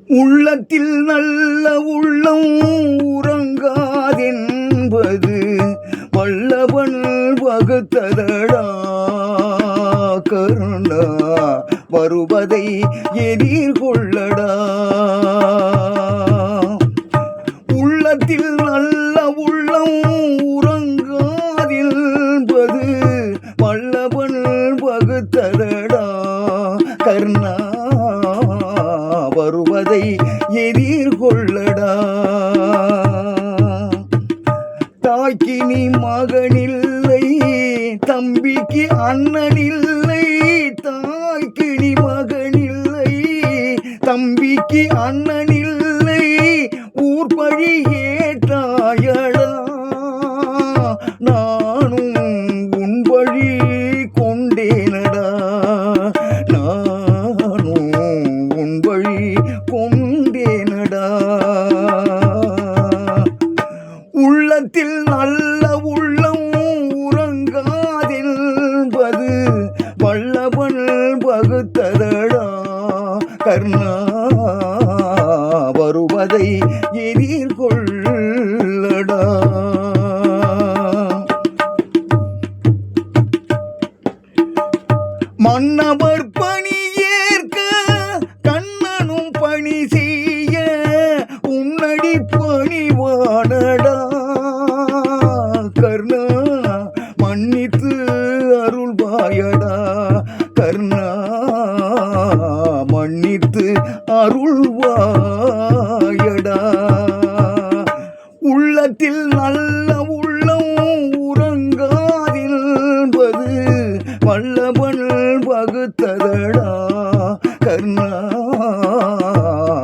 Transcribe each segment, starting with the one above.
உள்ளத்தில் நல்ல உள்ளம் உறங்காதென்பது வல்லவன் வகுத்ததடா. கருணா வருவதை எதிர்கொள்ளடா. உள்ளத்தில் நல்ல உள்ளம் உறங்காதென்பது வல்லவன் வகுத்ததடா. கருணா வருவதை எதிர்கொள்ளடா. தாய்க்கு நீ மகனில்லை, தம்பிக்கு அண்ணனில்லை. தாய்க்கு நீ மகனில்லை, தம்பிக்கு அண்ணனில்லை. ஊர் பழி ஏற்றாயடா. நானும் உன் வழி கொண்டேனடா. கொண்டேனடா. உள்ளத்தில் நல்ல உள்ளம் உறங்காதென்பது வல்லவன் வகுத்ததடா. கருணா வருவதை எதிர்கொள்ளடா. மன்னவர் பணி ஏற்க கண்ணனும் பணி செய்ய உன்னடி பணிவானடா. கருணா மன்னித்து அருள்வாயடா. கருணா மன்னித்து அருள்வாயடா. உள்ளத்தில் நல்ல உள்ளம் உறங்காதென்பது வல்லவன் வகுத்ததடா. கருணா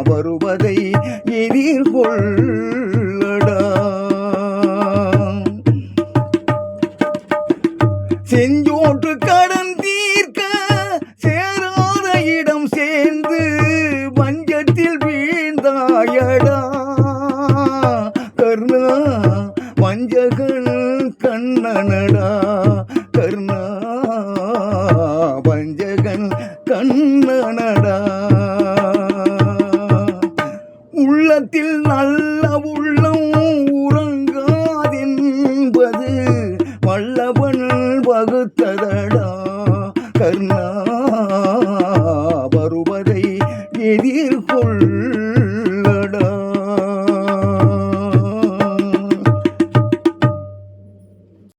வருவதை எதிர்கொள்ளடா. செஞ்சோற்று கடன் தீர்க்க சேராத இடம் சேர்ந்து வஞ்சத்தில் வீழ்ந்தாயடா. கருணா வஞ்சகன் கண்ணனடா. கருணா வஞ்சகன் கண்ணனடா. உள்ளத்தில் நல்ல உள்ளம் உறங்காதென்பது வல்லவன் வகுத்ததடா. கருணா வருவதை எதிர்கொள்